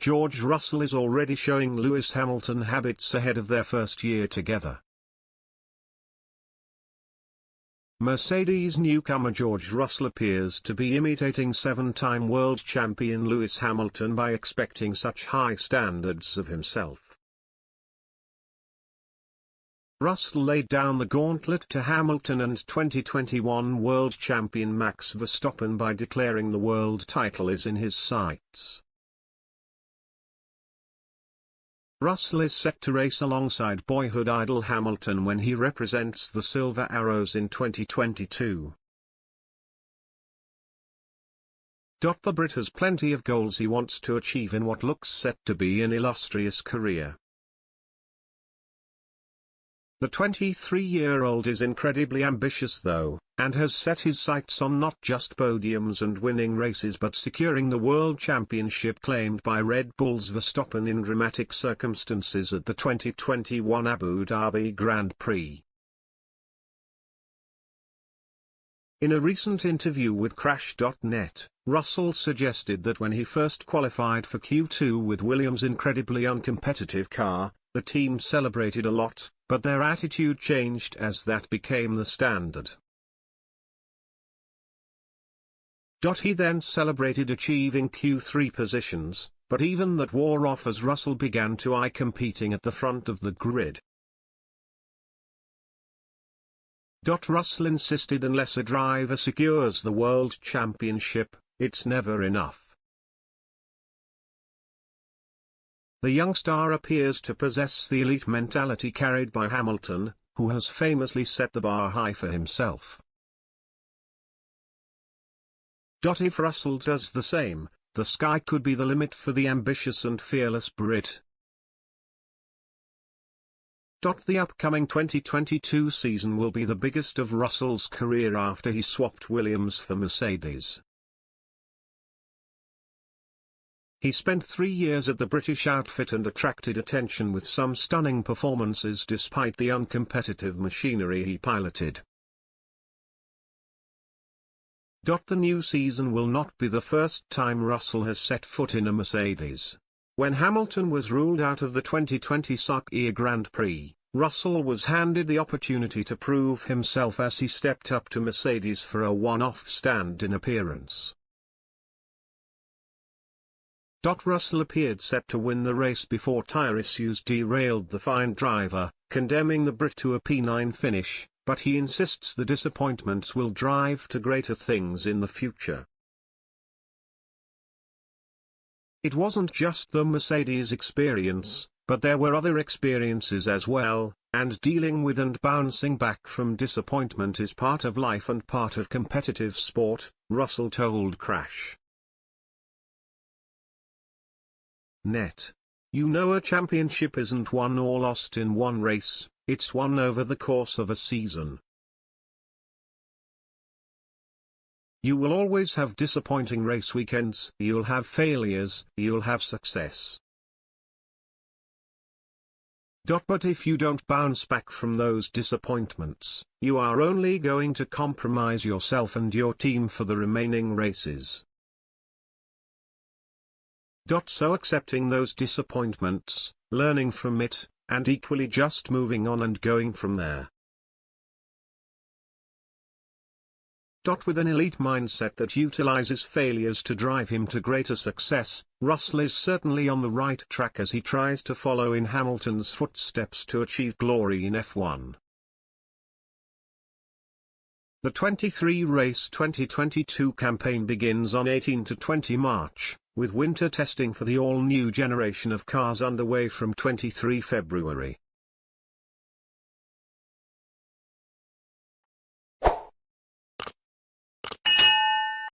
George Russell is already showing Lewis Hamilton habits ahead of their first year together. Mercedes newcomer George Russell appears to be imitating seven-time world champion Lewis Hamilton by expecting such high standards of himself. Russell laid down the gauntlet to Hamilton and 2021 world champion Max Verstappen by declaring the world title is in his sights. Russell is set to race alongside boyhood idol Hamilton when he represents the Silver Arrows in 2022. The Brit has plenty of goals he wants to achieve in what looks set to be an illustrious career. The 23-year-old is incredibly ambitious though, and has set his sights on not just podiums and winning races but securing the world championship claimed by Red Bull's Verstappen in dramatic circumstances at the 2021 Abu Dhabi Grand Prix. In a recent interview with Crash.net, Russell suggested that when he first qualified for Q2 with Williams' incredibly uncompetitive car, the team celebrated a lot, but their attitude changed as that became the standard. He then celebrated achieving Q3 positions, but even that wore off as Russell began to eye competing at the front of the grid. Russell insisted unless a driver secures the world championship, it's never enough. The young star appears to possess the elite mentality carried by Hamilton, who has famously set the bar high for himself. If Russell does the same, the sky could be the limit for the ambitious and fearless Brit. The upcoming 2022 season will be the biggest of Russell's career after he swapped Williams for Mercedes. He spent 3 years at the British outfit and attracted attention with some stunning performances despite the uncompetitive machinery he piloted. The new season will not be the first time Russell has set foot in a Mercedes. When Hamilton was ruled out of the 2020 Sakhir Grand Prix, Russell was handed the opportunity to prove himself as he stepped up to Mercedes for a one-off stand-in appearance. Russell appeared set to win the race before tyre issues derailed the fine driver, condemning the Brit to a P9 finish, but he insists the disappointments will drive to greater things in the future. It wasn't just the Mercedes experience, but there were other experiences as well, and dealing with and bouncing back from disappointment is part of life and part of competitive sport, Russell told Crash. You know, a championship isn't won or lost in one race, it's won over the course of a season. You will always have disappointing race weekends, you'll have failures, you'll have success. But if you don't bounce back from those disappointments, you are only going to compromise yourself and your team for the remaining races. So accepting those disappointments, learning from it, and equally just moving on and going from there. With an elite mindset that utilizes failures to drive him to greater success, Russell is certainly on the right track as he tries to follow in Hamilton's footsteps to achieve glory in F1. The 23-race 2022 campaign begins on 18 to 20 March, with winter testing for the all-new generation of cars underway from 23 February.